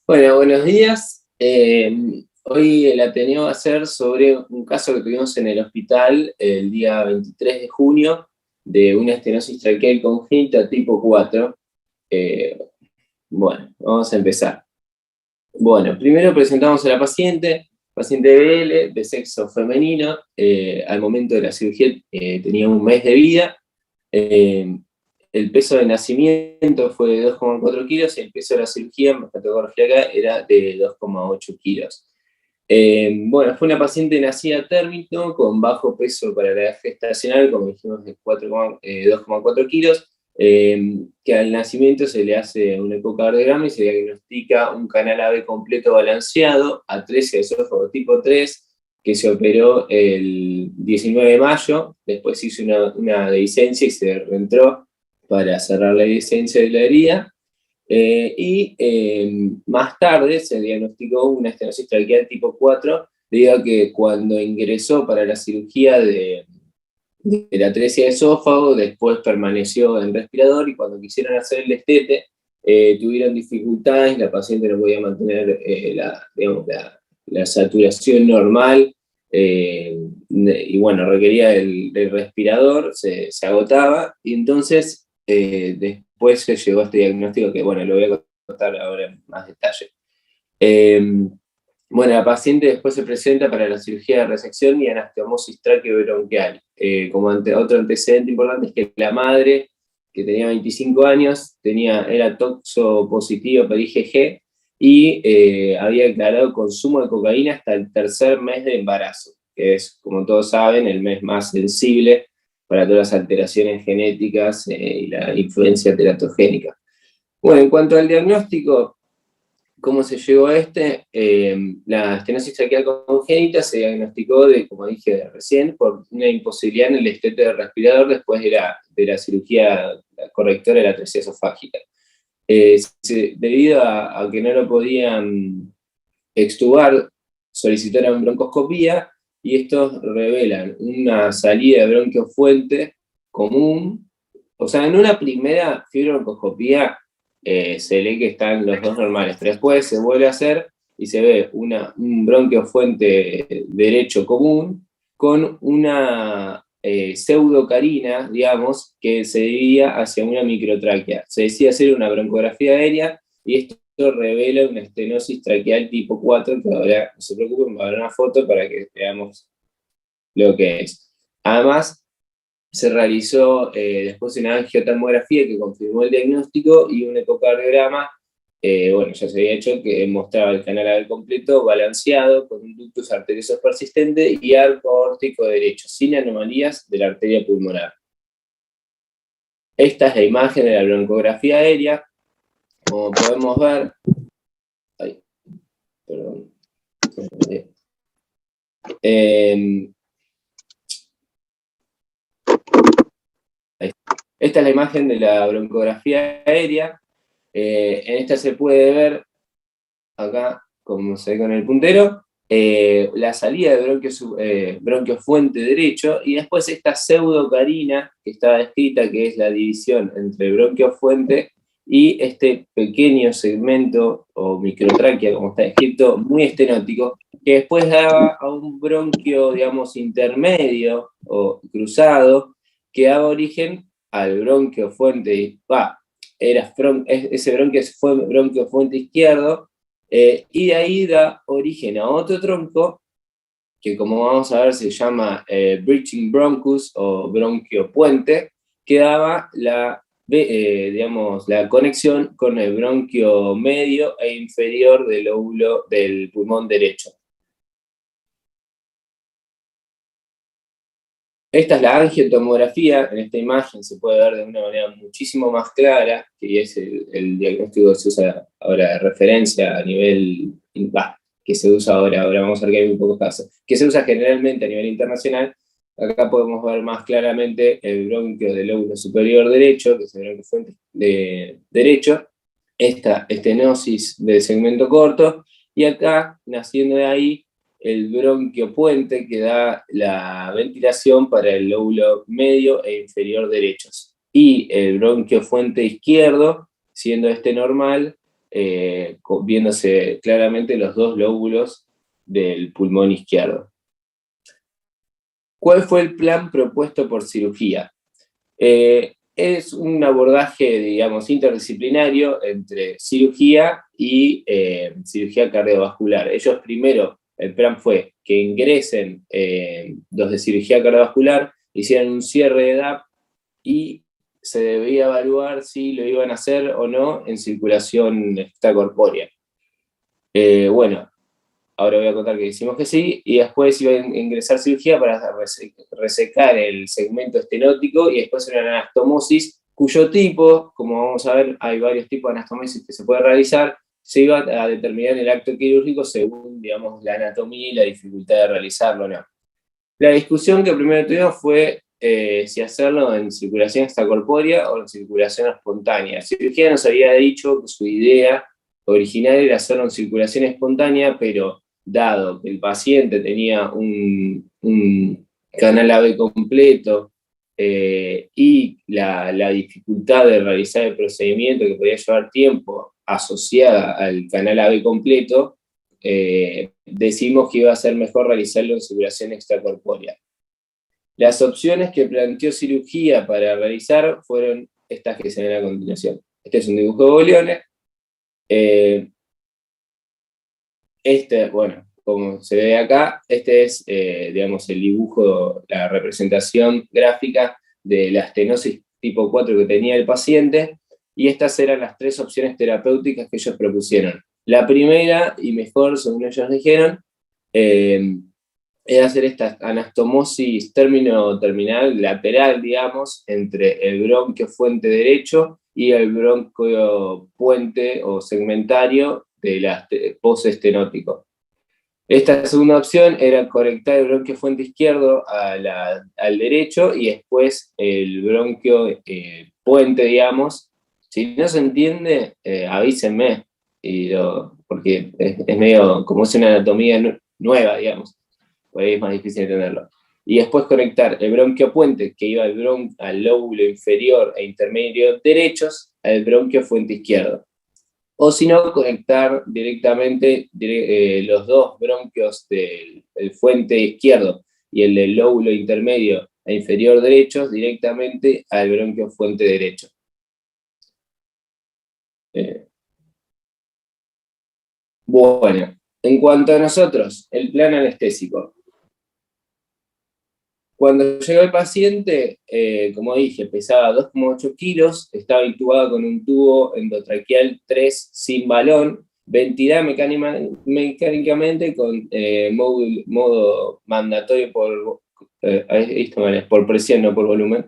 Bueno, buenos días. Hoy el Ateneo va a ser sobre un caso que tuvimos en el hospital el día 23 de junio de una estenosis traqueal congénita tipo 4. Eh, bueno, vamos a empezar. Bueno, primero presentamos a la paciente BL de sexo femenino. Al momento de la cirugía tenía un mes de vida. Eh, el peso de nacimiento fue de 2,4 kilos y el peso de la cirugía, en patología acá, era de 2,8 kilos. Bueno, fue una paciente nacida a término con bajo peso para la edad gestacional, como dijimos, de 2,4 kilos, que al nacimiento se le hace un ecocardiograma y se le diagnostica un canal AB completo balanceado, A13 de esófago tipo 3, que se operó el 19 de mayo, después se hizo una dehiscencia y se reentró para cerrar la dehiscencia de la herida. Más tarde se diagnosticó una estenosis traqueal tipo 4, debido a que cuando ingresó para la cirugía de la atresia de esófago, después permaneció en respirador y cuando quisieron hacer el destete, tuvieron dificultades, la paciente no podía mantener digamos, la saturación normal, y bueno, requería el respirador, se agotaba, y entonces después se llegó a este diagnóstico que, bueno, lo voy a contar ahora en más detalle. Eh, bueno, la paciente después se presenta para la cirugía de resección y anastomosis tráqueo-bronquial. Otro antecedente importante es que la madre, que tenía 25 años, era toxo positivo per IgG y había declarado consumo de cocaína hasta el tercer mes de embarazo, que es, como todos saben, el mes más sensible para todas las alteraciones genéticas y la influencia teratogénica. Bueno, en cuanto al diagnóstico, ¿cómo se llegó a este? La estenosis traqueal congénita se diagnosticó, como dije recién, por una imposibilidad en el destete del respirador después de la cirugía correctora de la atresia esofágica. Debido a que no lo podían extubar, solicitaron broncoscopía y estos revelan una salida de bronquio fuente común. O sea, en una primera fibrobroncoscopía se lee que están los dos normales, pero después se vuelve a hacer y se ve un bronquio fuente derecho común con una pseudocarina, digamos, que se dividía hacia una microtráquea. Se decía hacer una broncografía aérea y esto revela una estenosis traqueal tipo 4, que ahora no se preocupen, va a haber una foto para que veamos lo que es. Además, se realizó después una angiotermografía que confirmó el diagnóstico y un ecocardiograma, bueno, ya se había hecho, que mostraba el canal AB completo, balanceado, con un ductus arterioso persistente y arco aórtico derecho, sin anomalías de la arteria pulmonar. Esta es la imagen de la broncografía aérea. Como podemos ver, ay, perdón. Eh, Esta es la imagen de la broncografía aérea. En esta se puede ver, acá, como se ve con el puntero, la salida de bronquio fuente derecho, y después esta pseudocarina que está descrita, que es la división entre bronquio fuente y este pequeño segmento o microtráquea, como está escrito, muy estenótico, que después daba a un bronquio, digamos, intermedio o cruzado, que daba origen al bronquio fuente, ese bronquio fue bronquio fuente izquierdo, y de ahí da origen a otro tronco, que como vamos a ver se llama Bridging Bronchus o bronquio puente, que daba digamos, la conexión con el bronquio medio e inferior del lóbulo del pulmón derecho. Esta es la angiotomografía. En esta imagen se puede ver de una manera muchísimo más clara, que es el diagnóstico que se usa ahora de referencia a nivel, que se usa ahora vamos a ver que hay muy pocos casos, que se usa generalmente a nivel internacional. Acá podemos ver más claramente el bronquio del lóbulo superior derecho, que es el bronquio fuente derecho, esta estenosis del segmento corto, y acá, naciendo de ahí, el bronquio puente que da la ventilación para el lóbulo medio e inferior derechos. Y el bronquio fuente izquierdo, siendo este normal, viéndose claramente los dos lóbulos del pulmón izquierdo. ¿Cuál fue el plan propuesto por cirugía? Es un abordaje, digamos, interdisciplinario entre cirugía y cirugía cardiovascular. Ellos primero, el plan fue que ingresen los de cirugía cardiovascular, hicieran un cierre de edap y se debía evaluar si lo iban a hacer o no en circulación extracorpórea. Bueno, ahora voy a contar que decimos que sí, y después iba a ingresar cirugía para resecar el segmento estenótico y después una anastomosis, cuyo tipo, como vamos a ver, hay varios tipos de anastomosis que se puede realizar, se iba a determinar en el acto quirúrgico según, digamos, la anatomía y la dificultad de realizarlo o no. La discusión que primero tuvimos fue si hacerlo en circulación extracorpórea o en circulación espontánea. La cirugía nos había dicho que su idea original era hacerlo en circulación espontánea, pero dado que el paciente tenía un canal AB completo y la dificultad de realizar el procedimiento que podía llevar tiempo asociada al canal AB completo, decidimos que iba a ser mejor realizarlo en circulación extracorpórea. Las opciones que planteó cirugía para realizar fueron estas que se ven a continuación. Este es un dibujo de Boliones. Bueno, como se ve acá, este es, digamos, el dibujo, la representación gráfica de la estenosis tipo 4 que tenía el paciente, y estas eran las tres opciones terapéuticas que ellos propusieron. La primera, y mejor, según ellos dijeron, era hacer esta anastomosis término-terminal lateral, digamos, entre el bronquio fuente derecho y el bronquio puente o segmentario del post estenótico. Esta segunda opción era conectar el bronquio fuente izquierdo al derecho y después el bronquio puente, digamos. Si no se entiende, avísenme, porque es medio como es una anatomía nueva, digamos, por ahí es más difícil entenderlo. Y después conectar el bronquio puente, que iba al lóbulo inferior e intermedio derechos, al bronquio fuente izquierdo. O si no, conectar directamente los dos bronquios del fuente izquierdo y el del lóbulo intermedio e inferior derechos directamente al bronquio fuente derecho. Bueno, en cuanto a nosotros, el plan anestésico. Cuando llegó el paciente, como dije, pesaba 2,8 kilos, estaba intubado con un tubo endotraqueal 3 sin balón, ventilada mecánicamente con modo mandatorio por presión, no por volumen.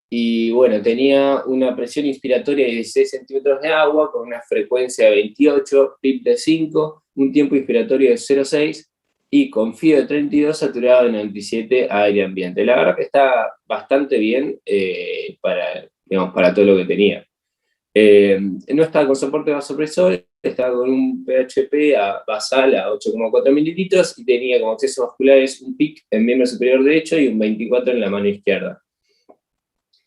Y bueno, tenía una presión inspiratoria de 16 centímetros de agua con una frecuencia de 28, PIB de 5, un tiempo inspiratorio de 0,6 y con FIO de 32 saturado de 97 aire ambiente. La verdad que está bastante bien para todo lo que tenía. No estaba con soporte vasopresor, estaba con un PHP basal a 8,4 mililitros y tenía como accesos vasculares un PIC en miembro superior derecho y un 24 en la mano izquierda.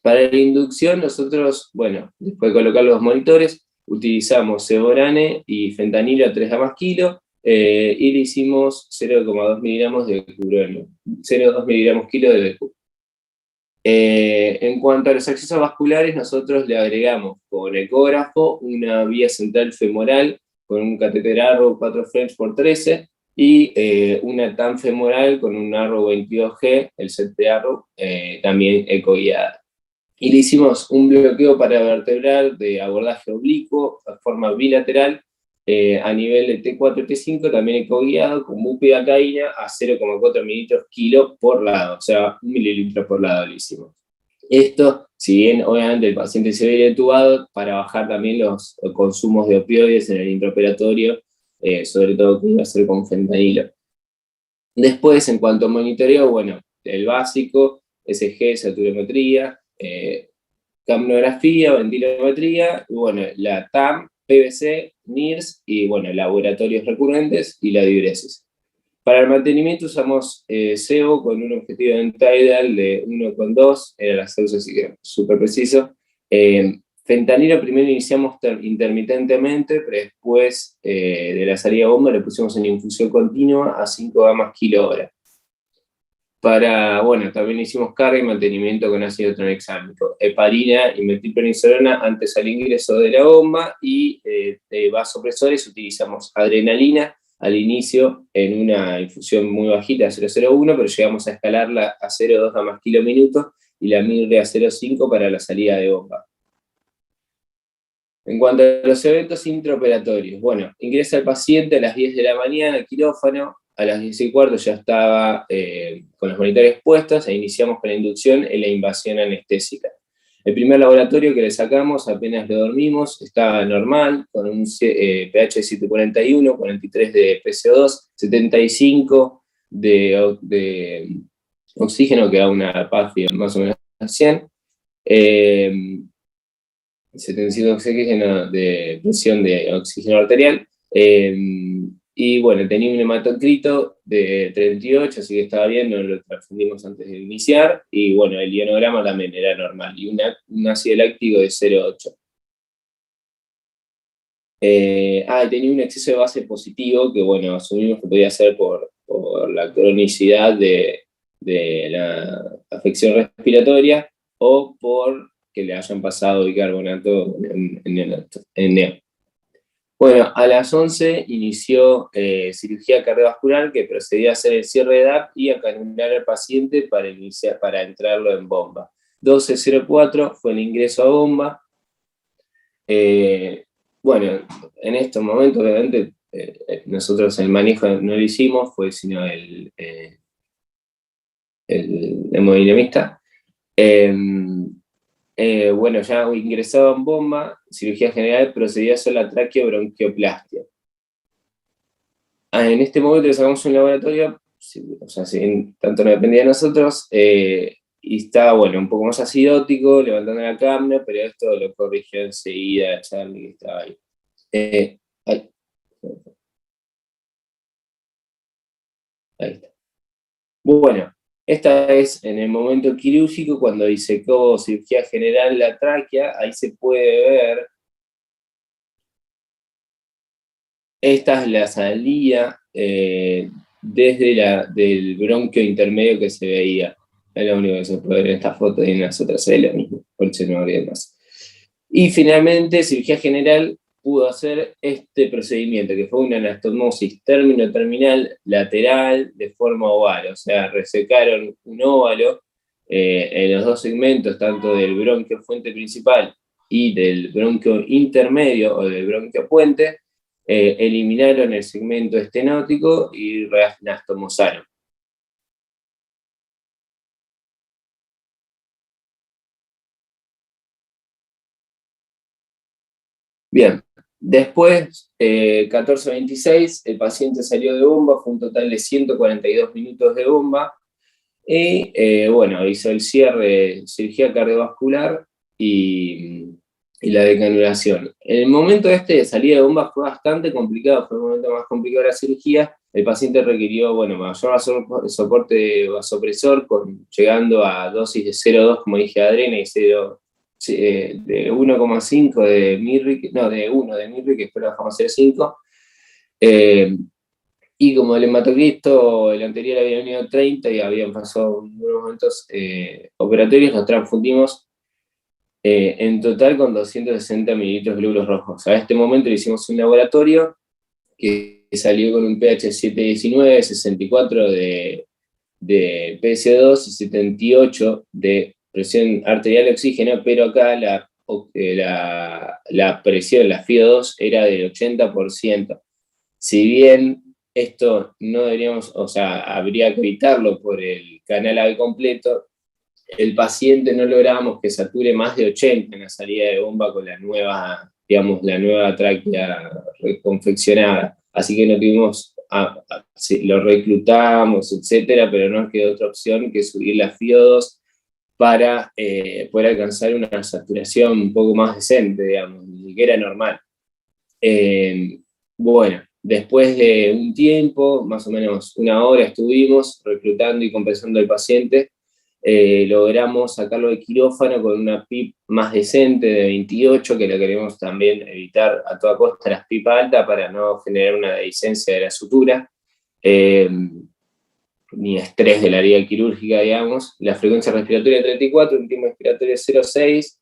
Para la inducción nosotros, bueno, después de colocar los monitores, utilizamos Seborane y fentanilo a 3 gamas kilo, y le hicimos 0,2 miligramos de curonio, 0,2 miligramos kilo de BQ. En cuanto a los accesos vasculares, nosotros le agregamos con ecógrafo una vía central femoral con un catéter Arrow 4 French por 13 y una TAM femoral con un Arrow 22G, el set de Arrow, también ecoguiada. Y le hicimos un bloqueo paravertebral de abordaje oblicuo, de forma bilateral, a nivel de T4 y T5, también ecoguiado, con bupivacaína a 0,4 mililitros kilo por lado, o sea, 1 mililitro por lado le hicimos. Esto, si bien obviamente el paciente se veía entubado, para bajar también los consumos de opioides en el intraoperatorio, sobre todo que iba a ser con fentanilo. Después, en cuanto a monitoreo, bueno, el básico, SG, saturometría, capnografía, ventilometría, y bueno, la TAM, PVC, NIRS, y bueno, laboratorios recurrentes y la diuresis. Para el mantenimiento usamos SEO con un objetivo de tidal de 1,2, era la SEO, así que súper preciso, Fentanilo primero iniciamos intermitentemente, pero después de la salida de bomba le pusimos en infusión continua a 5 gamas kilo hora. Bueno, también hicimos carga y mantenimiento con ácido tranexámico, heparina y metilprednisolona antes al ingreso de la bomba, y de vasopresores utilizamos adrenalina al inicio en una infusión muy bajita, 0,01, pero llegamos a escalarla a 0,2 gamas kilo minuto y la mirre a 0,5 para la salida de bomba. En cuanto a los eventos intraoperatorios, bueno, ingresa el paciente a las 10 de la mañana al quirófano, a las 10:15 ya estaba con los monitores puestos e iniciamos con la inducción en la invasión anestésica. El primer laboratorio que le sacamos, apenas lo dormimos, estaba normal, con un pH de 741, 43 de PCO2, 75 de oxígeno, que da una PAF más o menos a 100. 75 de oxígeno de presión de oxígeno arterial, y bueno, tenía un hematocrito de 38, así que estaba bien, no lo transfundimos antes de iniciar, y bueno, el ionograma también era normal, y un ácido láctico de 0,8. Tenía un exceso de base positivo, que bueno, asumimos que podía ser por la cronicidad de la afección respiratoria, o por que le hayan pasado bicarbonato en neo. Bueno, a las 11 inició cirugía cardiovascular, que procedía a hacer el cierre de DAP y a canular al paciente para entrarlo en bomba. 12:04 fue el ingreso a bomba. Bueno, en estos momentos, obviamente, nosotros el manejo no lo hicimos, fue sino el hemodinamista. Bueno, ya ingresado en bomba, cirugía general, procedía a hacer la traqueobronquioplastia. En este momento le sacamos un laboratorio, o sea, tanto no dependía de nosotros, y estaba, bueno, un poco más acidótico, levantando la cámara, pero esto lo corrigió enseguida Charlie, que estaba ahí. Ahí está. Bueno, esta es en el momento quirúrgico, cuando disecó cirugía general la tráquea, ahí se puede ver. Esta es la salida desde del bronquio intermedio que se veía. Es lo único que se puede ver en esta foto, y en las otras es lo mismo, por eso no habría más. Y finalmente, cirugía general pudo hacer este procedimiento, que fue una anastomosis término-terminal lateral de forma oval, o sea, resecaron un óvalo en los dos segmentos, tanto del bronquio fuente principal y del bronquio intermedio o del bronquio puente, eliminaron el segmento estenótico y reanastomosaron. Bien, después, 14:26, el paciente salió de bomba, fue un total de 142 minutos de bomba, y bueno, hizo el cierre, cirugía cardiovascular y la decanulación. El momento de salida de bomba fue bastante complicado, fue el momento más complicado de la cirugía. El paciente requirió, bueno, mayor soporte vasopresor, llegando a dosis de 0,2, como dije, de adrena, y 0, de 1,5 de mirri, no, de 1 de mirri, que después lo bajamos a 0,5. Y como el hematocristo, el anterior había venido 30 y habían pasado unos momentos operatorios, nos transfundimos en total con 260 mililitros de glóbulos rojos. A este momento le hicimos un laboratorio que salió con un pH 719, 64 de PSO2 y 78 de presión arterial de oxígeno, pero acá la presión, la FiO2, era del 80%. Si bien esto no deberíamos, o sea, habría que evitarlo por el canal AB completo, el paciente no lográbamos que sature más de 80 en la salida de bomba con la nueva, digamos, la nueva tráquea reconfeccionada. Así que no tuvimos, lo reclutamos, etcétera, pero no quedó otra opción que subir la FiO2 para poder alcanzar una saturación un poco más decente, digamos, ni siquiera normal. Bueno, después de un tiempo, más o menos una hora, estuvimos reclutando y compensando al paciente, logramos sacarlo de quirófano con una PIP más decente de 28, que lo queremos también evitar a toda costa las PIP altas para no generar una dehiscencia de la sutura, ni estrés de la herida quirúrgica, digamos. La frecuencia respiratoria 34, un ritmo respiratorio 0,6,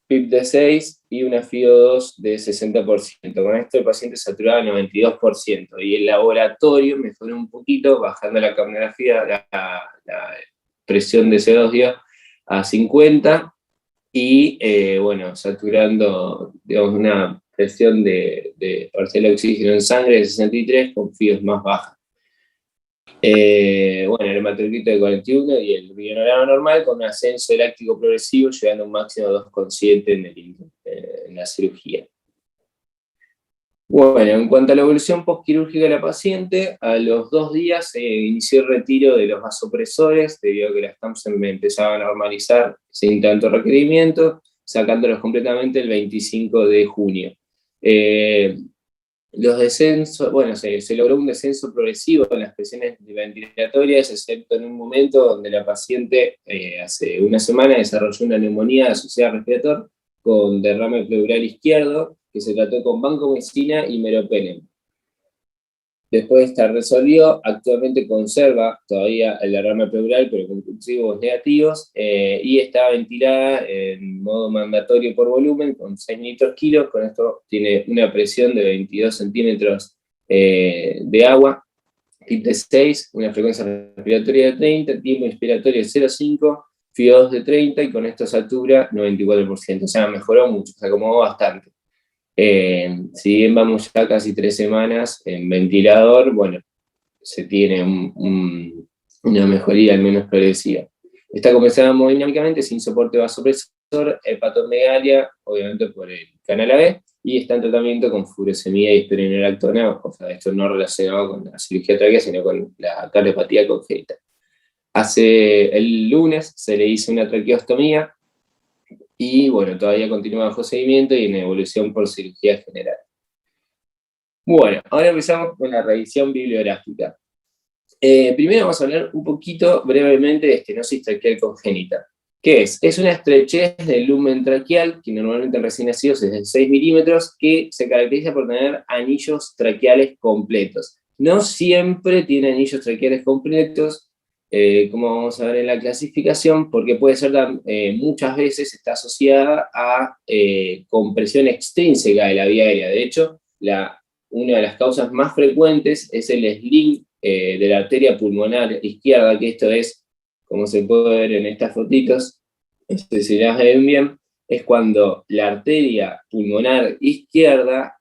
PIP de 6 y una FIO2 de 60%. Con esto el paciente saturaba 92%, y el laboratorio mejoró un poquito, bajando la capnografía, la presión de CO2 a 50, y bueno, saturando, digamos, una presión de parcial de oxígeno en sangre de 63 con FIOs más bajas. Bueno, el hematocrito de 41 y el bionorama normal, con un ascenso láctico progresivo llegando a un máximo de 2,7 en la cirugía. Bueno, en cuanto a la evolución postquirúrgica de la paciente, a los 2 días se inició el retiro de los vasopresores, debido a que las TAMS me empezaban a normalizar sin tanto requerimiento, sacándolos completamente el 25 de junio. Los descensos, bueno, se logró un descenso progresivo en las presiones ventilatorias, excepto en un momento donde la paciente hace una semana desarrolló una neumonía asociada al respirador con derrame pleural izquierdo, que se trató con vancomicina y meropenem. Después esta resolvió, actualmente conserva todavía el derrame pleural, pero con cultivos negativos, y está ventilada en modo mandatorio por volumen, con 6 litros kilo. Con esto tiene una presión de 22 centímetros de agua, PIP de 6, una frecuencia respiratoria de 30, tiempo inspiratorio de 0,5, FIO2 de 30, y con esto satura 94%. O sea, mejoró mucho, se acomodó bastante. Si bien vamos ya casi 3 semanas en ventilador, bueno, se tiene una mejoría al menos progresiva. Está compensada hemodinámicamente sin soporte vasopresor, hepatomegalia, obviamente por el canal AB, y está en tratamiento con furosemida y esperinolactona, o sea, esto no relacionado con la cirugía tráquea, sino con la cardiopatía congénita. El lunes se le hizo una traqueostomía, y bueno, todavía continúa bajo seguimiento y en evolución por cirugía general. Bueno, ahora empezamos con la revisión bibliográfica. Primero vamos a hablar un poquito brevemente de estenosis traqueal congénita. ¿Qué es? Es una estrechez del lumen traqueal, que normalmente en recién nacidos es de 6 milímetros, que se caracteriza por tener anillos traqueales completos. No siempre tiene anillos traqueales completos, como vamos a ver en la clasificación, porque puede ser, muchas veces está asociada a compresión extrínseca de la vía aérea. De hecho, una de las causas más frecuentes es el sling de la arteria pulmonar izquierda, que esto es, como se puede ver en estas fotitos, si las ven bien, es cuando la arteria pulmonar izquierda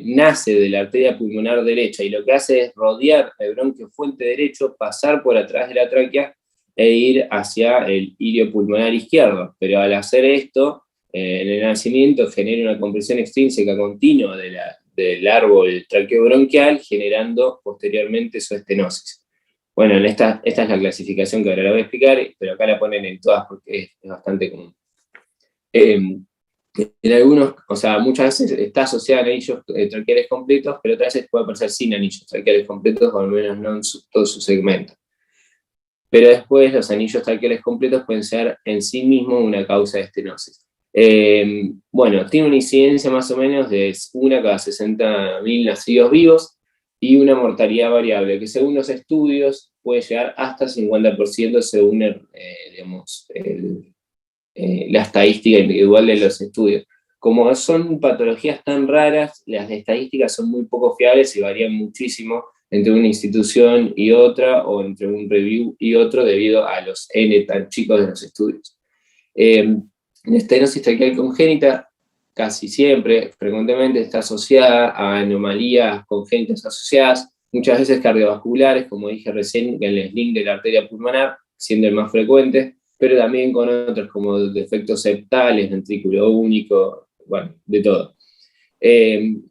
nace de la arteria pulmonar derecha, y lo que hace es rodear el bronquio fuente derecho, pasar por atrás de la tráquea e ir hacia el ilio pulmonar izquierdo. Pero al hacer esto, en el nacimiento genera una compresión extrínseca continua del árbol traqueobronquial, generando posteriormente su estenosis. Bueno, esta es la clasificación que ahora la voy a explicar, pero acá la ponen en todas porque es bastante común. En algunos, o sea, muchas veces está asociada a anillos traqueales completos, pero otras veces puede aparecer sin anillos traqueales completos, o al menos no en todo su segmento. Pero después los anillos traqueales completos pueden ser en sí mismos una causa de estenosis. Bueno, tiene una incidencia más o menos de 1 cada 60.000 nacidos vivos, y una mortalidad variable, que según los estudios puede llegar hasta el 50% según digamos, la estadística individual de los estudios. Como son patologías tan raras, las estadísticas son muy poco fiables y varían muchísimo entre una institución y otra, o entre un review y otro, debido a los N tan chicos de los estudios. La estenosis traqueal congénita casi siempre, frecuentemente, está asociada a anomalías congénitas asociadas, muchas veces cardiovasculares, como dije recién, el sling de la arteria pulmonar, siendo el más frecuente, pero también con otros como defectos septales, ventrículo único, bueno, de todo.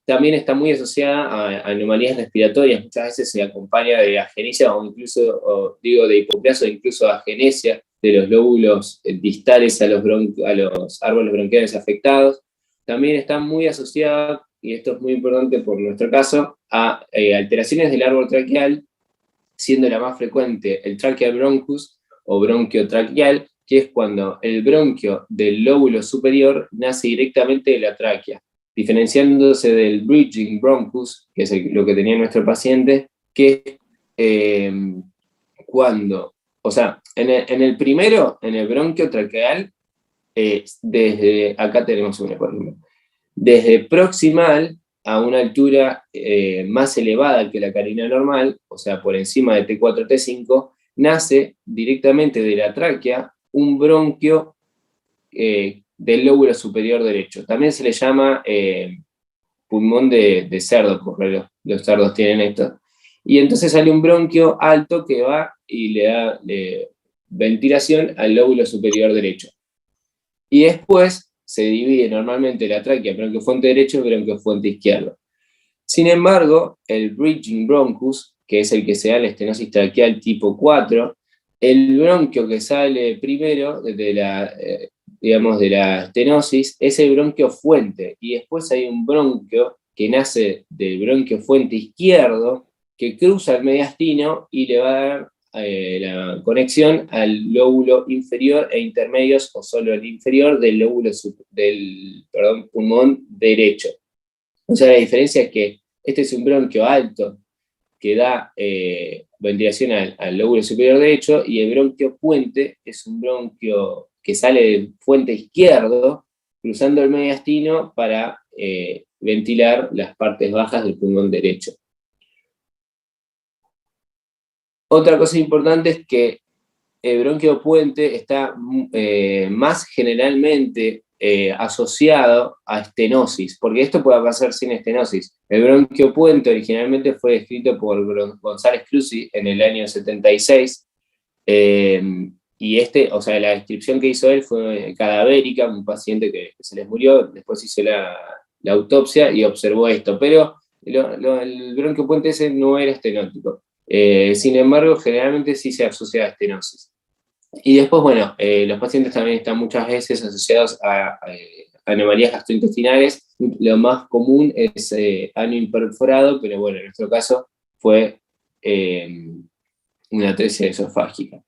También está muy asociada a anomalías respiratorias, muchas veces se acompaña de agenesia, o incluso, de hipoplasia, o incluso agenesia de los lóbulos distales a los árboles bronquiales afectados. También está muy asociada, y esto es muy importante por nuestro caso, a alteraciones del árbol traqueal, siendo la más frecuente el tracheal bronchus, o bronquio traqueal, que es cuando el bronquio del lóbulo superior nace directamente de la tráquea, diferenciándose del bridging bronchus, que es lo que tenía nuestro paciente, que cuando, o sea, en el primero, en el bronquio traqueal, desde acá tenemos una, por ejemplo, desde proximal a una altura más elevada que la carina normal, o sea, por encima de T4, T5, nace directamente de la tráquea un bronquio del lóbulo superior derecho. También se le llama pulmón de cerdo, porque los cerdos tienen esto. Y entonces sale un bronquio alto que va y le da ventilación al lóbulo superior derecho. Y después se divide normalmente la tráquea bronquiofuente derecho y bronquiofuente izquierdo. Sin embargo, el bridging bronchus, que es el que se da en la estenosis traqueal tipo 4, el bronquio que sale primero de la, digamos, de la estenosis es el bronquio fuente, y después hay un bronquio que nace del bronquio fuente izquierdo, que cruza el mediastino y le va a dar la conexión al lóbulo inferior e intermedios, o solo el inferior, del lóbulo pulmón derecho. O sea, la diferencia es que este es un bronquio alto que da ventilación al lóbulo superior derecho, y el bronquio puente es un bronquio que sale del fuente izquierdo, cruzando el mediastino para ventilar las partes bajas del pulmón derecho. Otra cosa importante es que el bronquio puente está más generalmente asociado a estenosis, porque esto puede pasar sin estenosis. El bronquio puente originalmente fue descrito por González Clusi en el año 76, y o sea, la descripción que hizo él fue cadavérica, un paciente que se les murió, después hizo la autopsia y observó esto, pero el bronquio puente ese no era estenótico. Sin embargo, generalmente sí se asocia a estenosis. Y después, bueno, los pacientes también están muchas veces asociados a anomalías gastrointestinales. Lo más común es ano imperforado, pero bueno, en nuestro caso fue una atresia esofágica.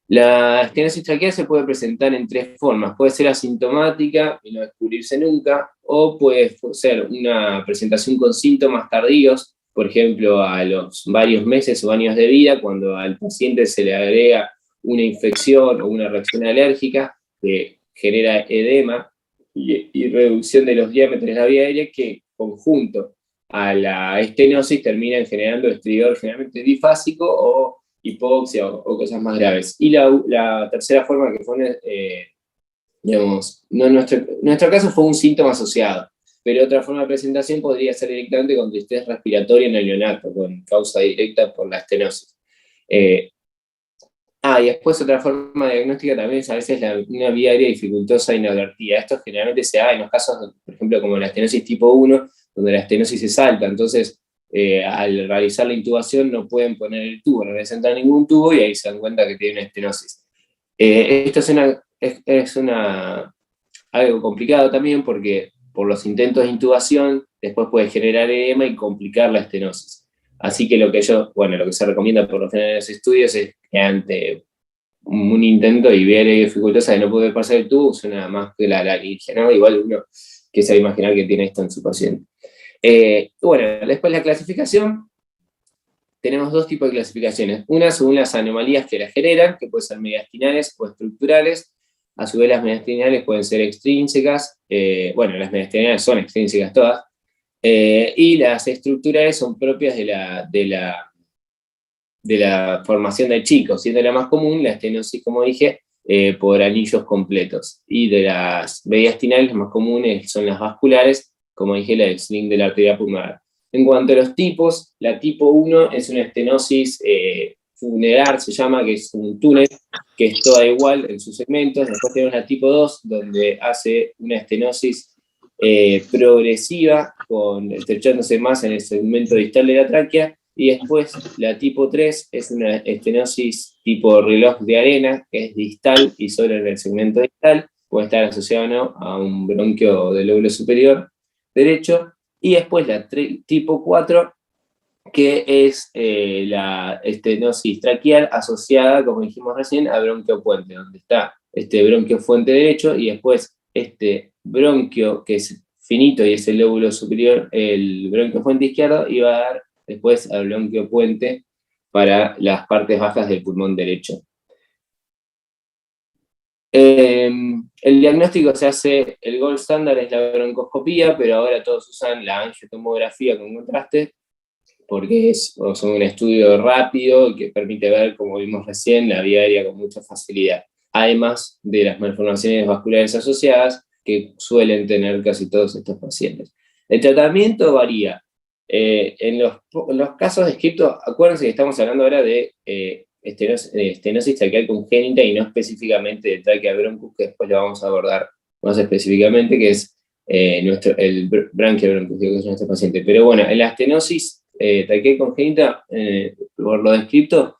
La estenosis traqueal se puede presentar en tres formas. Puede ser asintomática y no descubrirse nunca, o puede ser una presentación con síntomas tardíos, por ejemplo, a los varios meses o años de vida, cuando al paciente se le agrega una infección o una reacción alérgica que genera edema y reducción de los diámetros de la vía aérea, que conjunto a la estenosis terminan generando estridor generalmente difásico o hipoxia o cosas más graves. Y la tercera forma que fue, digamos, no en nuestro caso fue un síntoma asociado, pero otra forma de presentación podría ser directamente con tristeza respiratoria en el neonato, con causa directa por la estenosis. Y después otra forma diagnóstica también es a veces una vía aérea dificultosa e inadvertida. Esto generalmente se da en los casos, por ejemplo, como la estenosis tipo 1, donde la estenosis es alta, entonces al realizar la intubación no pueden poner el tubo, no les entra ningún tubo y ahí se dan cuenta que tiene una estenosis. Esto es algo complicado también porque por los intentos de intubación después puede generar edema y complicar la estenosis. Así que lo que se recomienda por lo general en los estudios es que ante un intento y ver dificultosa de no poder pasar el tubo, suena más que la alergia, ¿no? Igual uno que se va a imaginar que tiene esto en su paciente. Bueno, después la clasificación, tenemos dos tipos de clasificaciones. Una según las anomalías que la generan, que pueden ser mediastinales o estructurales. A su vez las mediastinales pueden ser extrínsecas, las mediastinales son extrínsecas todas, y las estructurales son propias de la formación del chico, siendo la más común la estenosis, como dije, por anillos completos. Y de las mediastinales, las más comunes son las vasculares, como dije, la del sling de la arteria pulmonar. En cuanto a los tipos, la tipo 1 es una estenosis funerar, se llama, que es un túnel, que es toda igual en sus segmentos. Después tenemos la tipo 2, donde hace una estenosis progresiva, estrechándose más en el segmento distal de la tráquea. Y después la tipo 3 es una estenosis tipo reloj de arena, que es distal y solo en el segmento distal, puede estar asociado, ¿no?, a un bronquio del lóbulo superior derecho. Y después la tipo 4 que es la estenosis traqueal asociada, como dijimos recién, a bronquio puente, donde está este bronquio fuente derecho y después este bronquio, que es finito y es el lóbulo superior, el bronquio fuente izquierdo, y va a dar después al bronquio puente para las partes bajas del pulmón derecho. El diagnóstico se hace, el gold standard es la broncoscopía, pero ahora todos usan la angiotomografía con contraste, porque es un estudio rápido que permite ver, como vimos recién, la vía aérea con mucha facilidad, además de las malformaciones vasculares asociadas que suelen tener casi todos estos pacientes. El tratamiento varía. En los casos descritos, acuérdense que estamos hablando ahora de estenosis traqueal congénita y no específicamente de tráquea bronchus, que después lo vamos a abordar más específicamente, que es el branquia bronchus, que es nuestro paciente. Pero bueno, en la estenosis traqueal congénita, por lo descrito,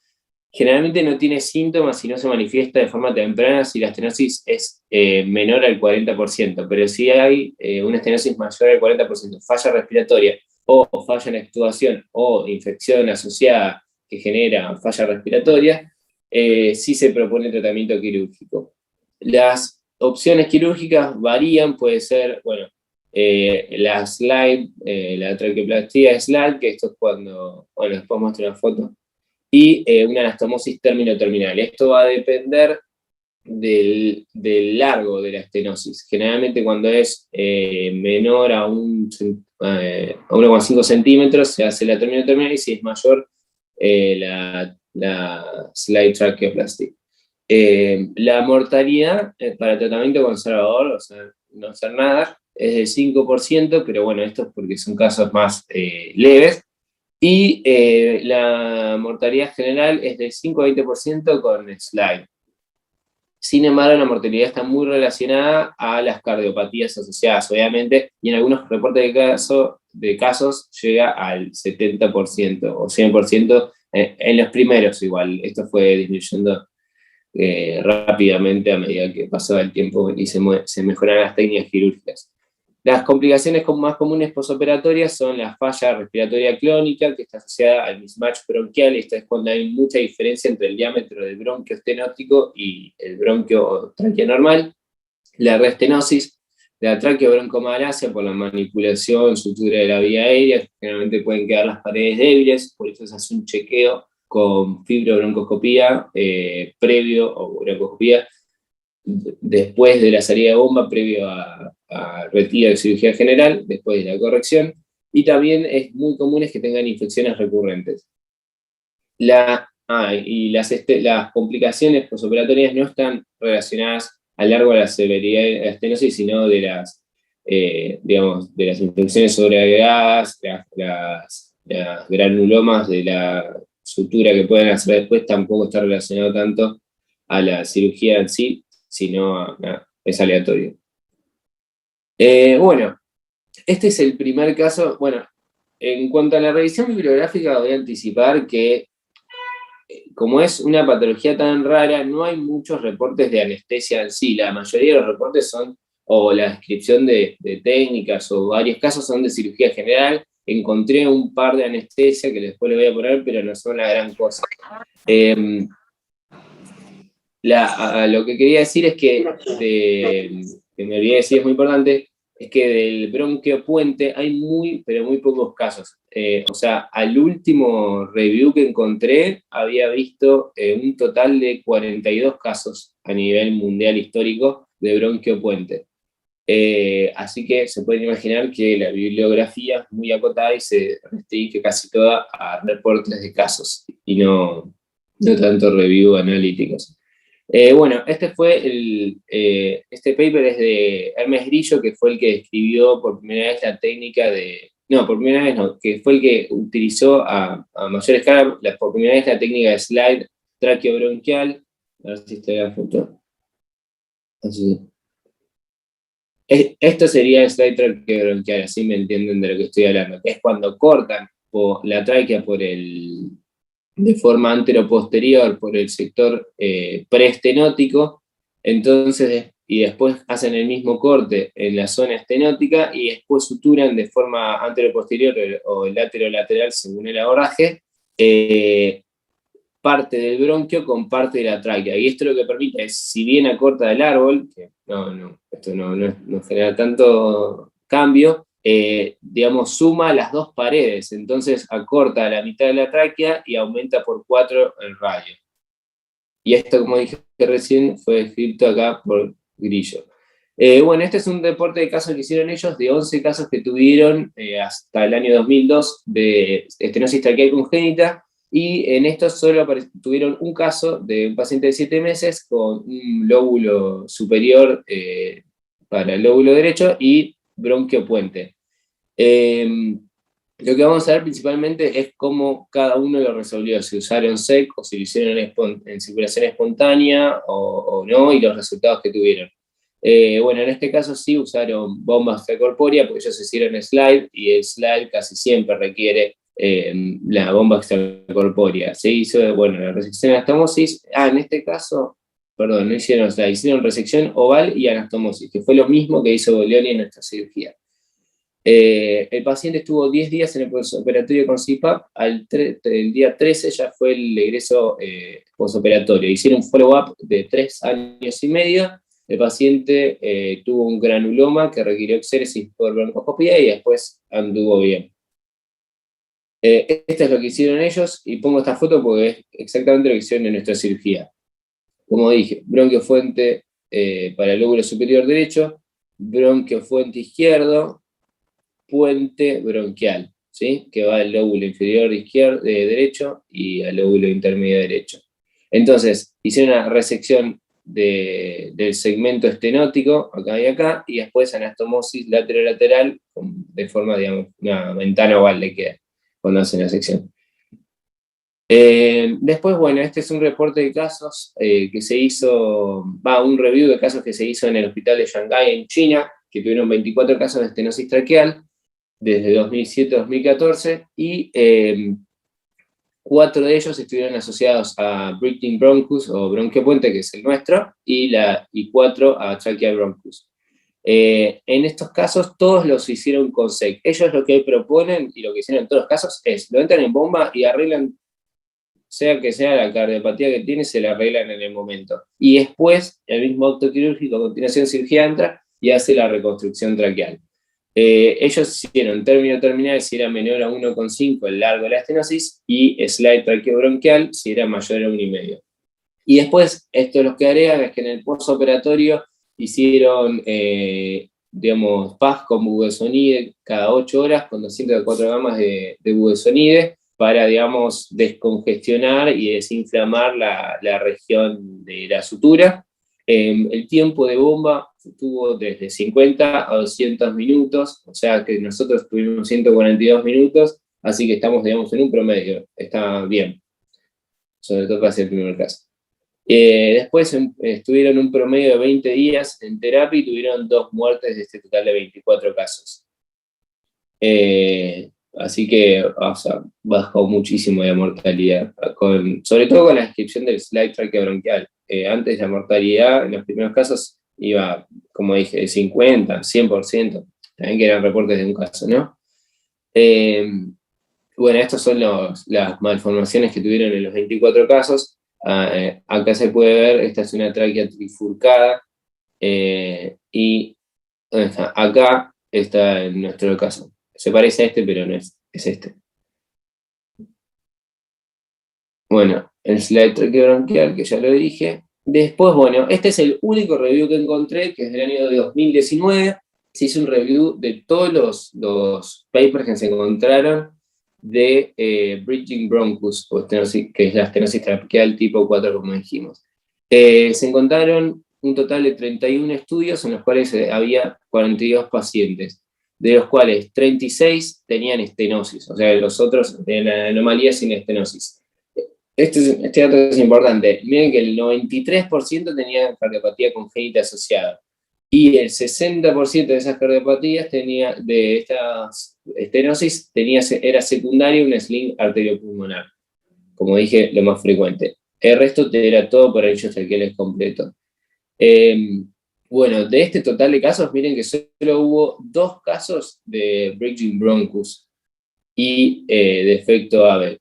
generalmente no tiene síntomas y no se manifiesta de forma temprana si la estenosis es menor al 40%, pero si hay una estenosis mayor al 40%, falla respiratoria o falla en extubación o infección asociada que genera falla respiratoria, sí se propone tratamiento quirúrgico. Las opciones quirúrgicas varían, puede ser, bueno, la slide, la traqueoplastia slide, que esto es cuando, bueno, después muestro una foto, y una anastomosis término-terminal. Esto va a depender del largo de la estenosis. Generalmente cuando es menor a 1,5 centímetros se hace la término-terminal, y si es mayor, la slide tracheoplasty. La mortalidad para tratamiento conservador, o sea, no hacer nada, es del 5%, pero bueno, esto es porque son casos más leves. Y la mortalidad general es del 5 a 20% con slide. Sin embargo, la mortalidad está muy relacionada a las cardiopatías asociadas, obviamente, y en algunos reportes de casos llega al 70% o 100%, en los primeros igual. Esto fue disminuyendo rápidamente a medida que pasaba el tiempo y se mejoraron las técnicas quirúrgicas. Las complicaciones más comunes posoperatorias son la falla respiratoria clónica, que está asociada al mismatch bronquial. Esta es cuando hay mucha diferencia entre el diámetro del bronquio estenótico y el bronquio o tráquea normal. La reestenosis, la traqueobroncomalacia por la manipulación, sutura de la vía aérea, generalmente pueden quedar las paredes débiles, por eso se hace un chequeo con fibrobroncoscopía previo, o broncoscopía después de la salida de bomba, previo a retiro de cirugía general, después de la corrección, y también es muy común que tengan infecciones recurrentes. Y las complicaciones posoperatorias no están relacionadas a largo de la severidad de la estenosis, sino de digamos, de las infecciones sobreagregadas, las granulomas de la sutura que pueden hacer después, tampoco está relacionado tanto a la cirugía en sí, sino es aleatorio. Bueno, este es el primer caso. Bueno, en cuanto a la revisión bibliográfica, voy a anticipar que, como es una patología tan rara, no hay muchos reportes de anestesia en sí. La mayoría de los reportes son, o la descripción de técnicas, o varios casos son de cirugía general. Encontré un par de anestesia que después le voy a poner, pero no son la gran cosa. Lo que quería decir es que me olvidé de decir, es muy importante, es que del bronquio puente hay pero muy pocos casos. O sea, al último review que encontré, había visto un total de 42 casos a nivel mundial histórico de bronquio puente. Así que se pueden imaginar que la bibliografía es muy acotada y se restringe casi toda a reportes de casos, y no tanto review analíticos. Bueno, este paper es de Hermes Grillo, que fue el que describió por primera vez la técnica por primera vez no, que fue el que utilizó a mayor escala, por primera vez la técnica de slide traqueobronquial. A ver si está la foto. Así. Esto sería el slide traqueobronquial, así me entienden de lo que estoy hablando, que es cuando cortan la tráquea de forma anteroposterior por el sector preestenótico. Entonces y después hacen el mismo corte en la zona estenótica y después suturan de forma anteroposterior o lateral según el abordaje, parte del bronquio con parte de la tráquea. Y esto lo que permite es, si bien acorta el árbol, que esto no genera tanto cambio, digamos, suma las dos paredes, entonces acorta la mitad de la tráquea y aumenta por 4 el radio. Y esto, como dije recién, fue descrito acá por Grillo. Bueno, este es un reporte de casos que hicieron ellos, de 11 casos que tuvieron hasta el año 2002 de estenosis traqueal congénita, y en estos solo tuvieron un caso de un paciente de 7 meses con un lóbulo superior para el lóbulo derecho y bronquio puente. Lo que vamos a ver principalmente es cómo cada uno lo resolvió, si usaron SEC o si lo hicieron en circulación espontánea o no, y los resultados que tuvieron. Bueno, en este caso sí usaron bomba extracorpórea, porque ellos hicieron slide, y el slide casi siempre requiere la bomba extracorpórea. Se hizo, bueno, la resección de anastomosis, en este caso, perdón, no hicieron slide, hicieron resección oval y anastomosis, que fue lo mismo que hizo Bolioni en nuestra cirugía. El paciente estuvo 10 días en el postoperatorio con CPAP, el día 13 ya fue el egreso postoperatorio. Hicieron un follow-up de 3 años y medio, el paciente tuvo un granuloma que requirió exéresis por broncoscopía y después anduvo bien. Esto es lo que hicieron ellos, y pongo esta foto porque es exactamente lo que hicieron en nuestra cirugía. Como dije, bronquio fuente para el lóbulo superior derecho, bronquio fuente izquierdo, puente bronquial, ¿sí? Que va al lóbulo inferior derecho y al lóbulo intermedio derecho. Entonces, hice una resección del segmento estenótico, acá y acá, y después anastomosis lateral de forma, digamos, una ventana oval le queda cuando hacen la sección. Después, bueno, este es un reporte de casos que se hizo, un review de casos que se hizo en el hospital de Shanghái en China, que tuvieron 24 casos de estenosis traqueal, desde 2007 a 2014, y 4 de ellos estuvieron asociados a Breathing Bronchus o bronquio puente, que es el nuestro, y 4 a tracheal bronchus. En estos casos todos los hicieron con SEC. Ellos lo que proponen, y lo que hicieron en todos los casos, es lo entran en bomba y arreglan, sea que sea la cardiopatía que tiene, se la arreglan en el momento. Y después, el mismo acto quirúrgico, a continuación cirugía entra y hace la reconstrucción traqueal. Ellos hicieron término terminal si era menor a 1,5 el largo de la estenosis, y slide traqueobronquial si era mayor a 1,5. Y después, esto los que agregan es que en el postoperatorio hicieron, digamos, PAF con budesonide cada 8 horas con 204 gamas de budesonide para, digamos, descongestionar y desinflamar la región de la sutura. El tiempo de bomba tuvo desde 50 a 200 minutos, o sea que nosotros tuvimos 142 minutos, así que estamos, digamos, en un promedio, está bien, sobre todo para ser el primer caso. Después estuvieron un promedio de 20 días en terapia y tuvieron 2 muertes de este total de 24 casos. Así que, o sea, bajó muchísimo la mortalidad, sobre todo con la descripción del slide traqueobronquial. Antes la mortalidad en los primeros casos iba, como dije, de 50, 100%, también que eran reportes de un caso, ¿no? Bueno, estas son las malformaciones que tuvieron en los 24 casos. Acá se puede ver, esta es una tráquea trifurcada, y acá está en nuestro caso. Se parece a este, pero no es este. Bueno, el slide traqueobronquial, que ya lo dije. Después, bueno, este es el único review que encontré, que es del año 2019. Se hizo un review de todos los papers que se encontraron de Bridging Bronchus, que es la estenosis traqueal tipo 4, como dijimos. Se encontraron un total de 31 estudios en los cuales había 42 pacientes, de los cuales 36 tenían estenosis, o sea, los otros tenían anomalías sin estenosis. Este dato es importante. Miren que el 93% tenía cardiopatía congénita asociada, y el 60% de esas cardiopatías de estas estenosis era secundaria un sling arteriopulmonar, como dije, lo más frecuente. El resto era todo por angios traqueales completo. Bueno, de este total de casos, miren que solo hubo 2 casos de bridging bronchus y de efecto Abel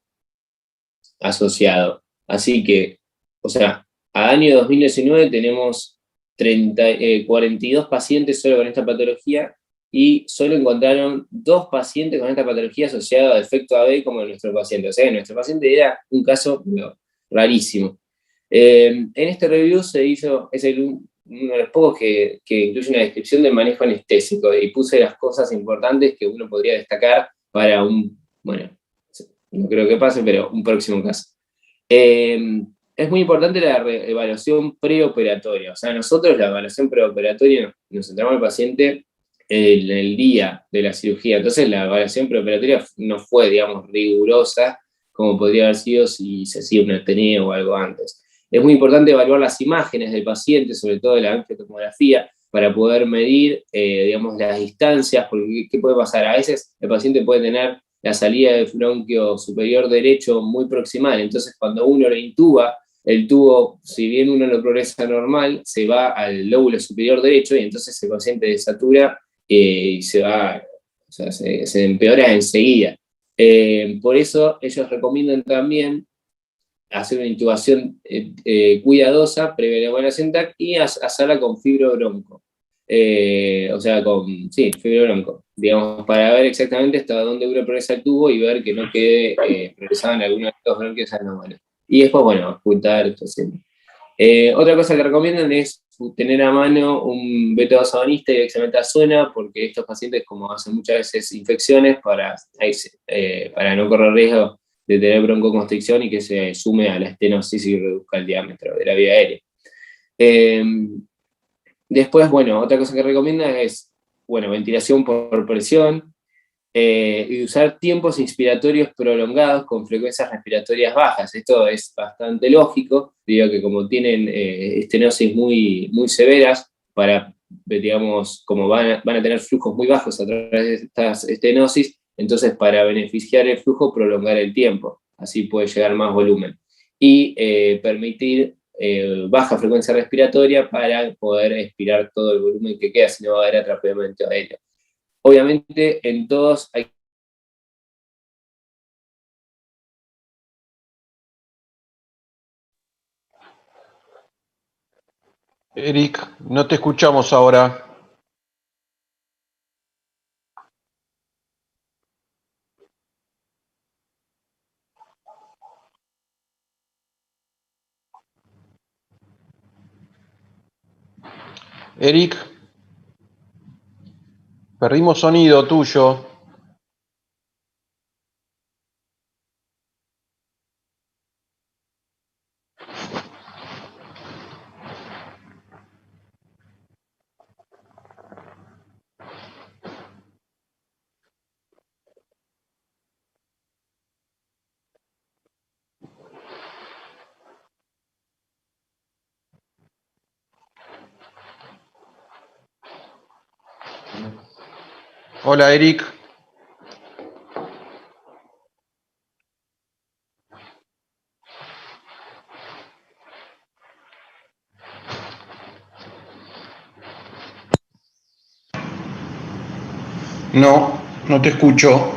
asociado. Así que, o sea, a año 2019 tenemos 42 pacientes solo con esta patología y solo encontraron 2 pacientes con esta patología asociada a efecto AB como nuestro paciente. O sea, nuestro paciente era un caso rarísimo. En este review se hizo, uno de los pocos que incluye una descripción del manejo anestésico y puse las cosas importantes que uno podría destacar para bueno, no creo que pase, pero un próximo caso. Es muy importante la evaluación preoperatoria. O sea, nosotros la evaluación preoperatoria nos centramos al paciente en el día de la cirugía. Entonces, la evaluación preoperatoria no fue, digamos, rigurosa como podría haber sido si se hacía una TNE o algo antes. Es muy importante evaluar las imágenes del paciente, sobre todo de la angiotomografía, para poder medir, digamos, las distancias, porque ¿qué puede pasar? A veces el paciente puede tener la salida del bronquio superior derecho muy proximal, entonces cuando uno lo intuba, el tubo, si bien uno lo progresa normal, se va al lóbulo superior derecho y entonces el paciente desatura y se va, o sea, se empeora enseguida. Por eso ellos recomiendan también hacer una intubación cuidadosa previa a la evaluación TAC y hacerla con fibrobronco. O sea, sí, fibrobronco, digamos, para ver exactamente hasta dónde uno progresa el tubo y ver que no quede progresado en alguno de estos bronquios anormales. Y después, bueno, ocultar esto siempre. Otra cosa que recomiendan es tener a mano un beta-2 y dexametasona, porque estos pacientes, como hacen muchas veces infecciones, para no correr riesgo de tener broncoconstricción y que se sume a la estenosis y reduzca el diámetro de la vía aérea. Eh, Después, bueno, otra cosa que recomienda es, bueno, ventilación por presión, y usar tiempos inspiratorios prolongados con frecuencias respiratorias bajas. Esto es bastante lógico, digo que como tienen estenosis muy severas, digamos, como van a tener flujos muy bajos a través de estas estenosis, entonces para beneficiar el flujo, prolongar el tiempo, así puede llegar más volumen. Y permitir baja frecuencia respiratoria para poder expirar todo el volumen que queda, si no va a haber atrapamiento aéreo. Obviamente, en todos hay. Eric, no te escuchamos ahora. Eric, perdimos sonido tuyo. Hola, Eric. No, no te escucho.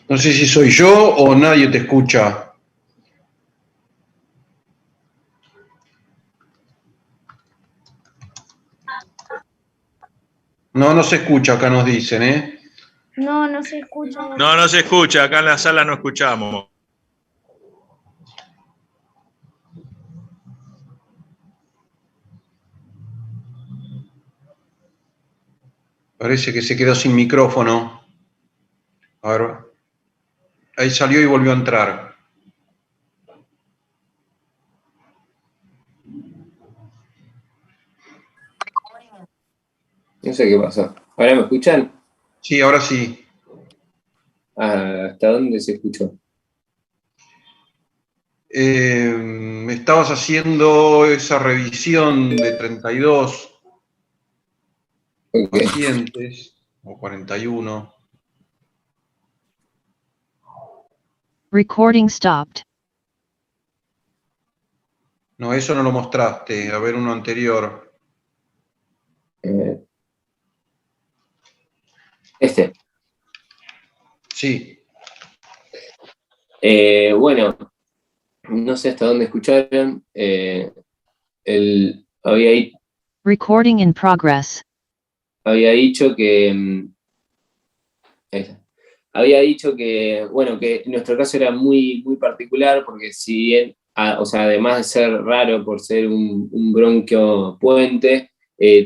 No sé si soy yo o nadie te escucha. No, no se escucha, acá nos dicen, ¿eh? No, no se escucha. No, no se escucha, acá en la sala no escuchamos. Parece que se quedó sin micrófono. A ver, ahí salió y volvió a entrar. No sé qué pasó. ¿Ahora me escuchan? Sí, ahora sí. ¿Hasta dónde se escuchó? Estabas haciendo esa revisión de 32 Okay. pacientes, o 41. Recording stopped. No, eso no lo mostraste. A ver, uno anterior. Este. Sí. Bueno, no sé hasta dónde escucharon. Recording in progress. Había dicho que. Ahí está. Había dicho que, bueno, que nuestro caso era muy, muy particular porque si bien, o sea, además de ser raro por ser un bronquio puente,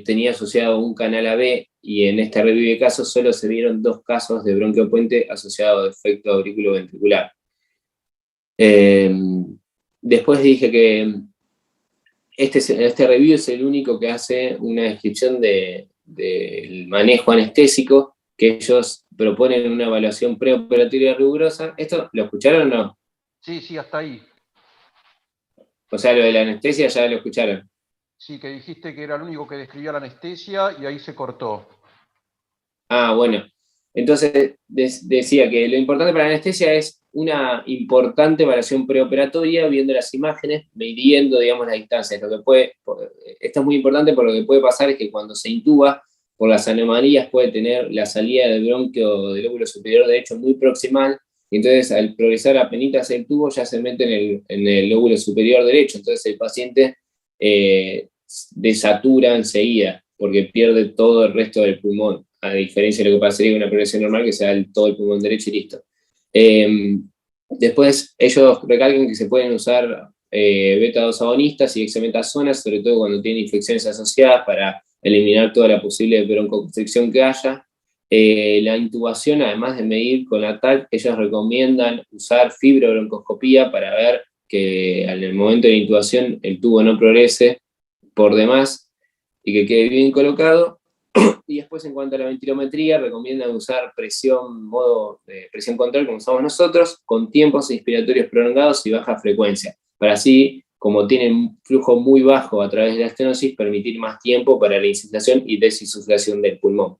tenía asociado un canal AB y en esta review de casos solo se vieron 2 casos de bronquio puente asociado a efecto auriculoventricular. Después dije que este review es el único que hace una descripción del manejo anestésico, que ellos proponen una evaluación preoperatoria rigurosa. ¿Esto lo escucharon o no? Sí, hasta ahí. O sea, lo de la anestesia ya lo escucharon. Sí, que dijiste que era el único que describía la anestesia y ahí se cortó. Ah, bueno. Entonces decía que lo importante para la anestesia es una importante evaluación preoperatoria, viendo las imágenes, midiendo, digamos, las distancias. Esto es muy importante porque lo que puede pasar es que cuando se intuba, por las anomalías puede tener la salida del bronquio del lóbulo superior derecho muy proximal, y entonces al progresar apenas el tubo ya se mete en el lóbulo superior derecho, entonces el paciente desatura enseguida, porque pierde todo el resto del pulmón, a diferencia de lo que pasaría con una progresión normal, que se da todo el pulmón derecho y listo. Después ellos recalcan que se pueden usar beta-2 agonistas y dexametasona, sobre todo cuando tienen infecciones asociadas, para eliminar toda la posible broncoconstricción que haya. La intubación, además de medir con la TAC, ellos recomiendan usar fibrobroncoscopía para ver que en el momento de la intubación el tubo no progrese por demás y que quede bien colocado. Y después, en cuanto a la ventilometría, recomiendan usar modo de presión control, como usamos nosotros, con tiempos inspiratorios prolongados y baja frecuencia, para así, como tienen un flujo muy bajo a través de la estenosis, permitir más tiempo para la insuflación y desinsuflación del pulmón.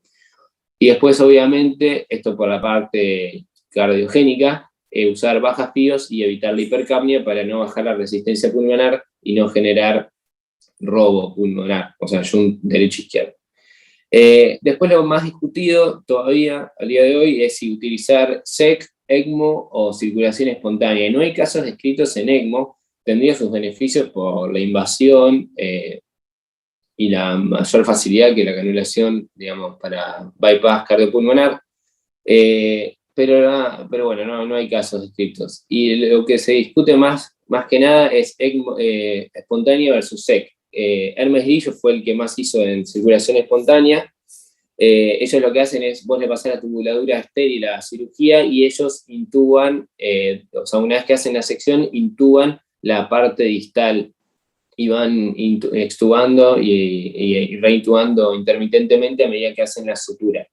Y después, obviamente, esto por la parte cardiogénica, usar bajas PIOs y evitar la hipercapnia para no bajar la resistencia pulmonar y no generar robo pulmonar, o sea, shunt derecho-izquierdo. Después lo más discutido todavía al día de hoy es si utilizar SEC, ECMO o circulación espontánea. Y no hay casos descritos en ECMO, tendría sus beneficios por la invasión y la mayor facilidad que la canulación, digamos, para bypass cardiopulmonar. Pero bueno, no hay casos descritos. Y lo que se discute más que nada es ECMO, espontánea versus SEC. Hermes Lillo fue el que más hizo en circulación espontánea. Ellos lo que hacen es, vos le pasás la tubuladura estéril a la cirugía y ellos intuban, o sea, una vez que hacen la sección, intuban la parte distal y van extubando y reintubando intermitentemente a medida que hacen la sutura.